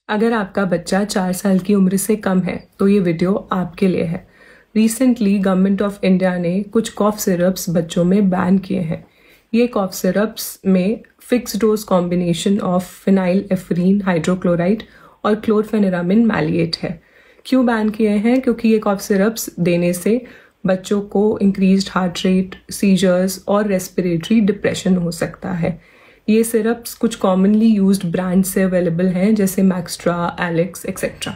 अगर आपका बच्चा 4 साल की उम्र से कम है तो ये वीडियो आपके लिए है। रिसेंटली गवर्नमेंट ऑफ इंडिया ने कुछ कॉफ सिरप्स बच्चों में बैन किए हैं। ये कॉफ सिरप्स में fix dose combination of phenylephrine hydrochloride और क्लोरफेनिरामिन मैलिएट है। क्यों बैन किए हैं? क्योंकि ये कॉफ सिरप्स देने से बच्चों को इंक्रीज्ड हार्ट रेट, सीजर्स और रेस्पिरेटरी डिप्रेशन हो सकता है। ये सिरप्स कुछ कॉमनली यूज्ड ब्रांड से अवेलेबल हैं, जैसे मैक्स्ट्रा, एलेक्स एक्सेट्रा।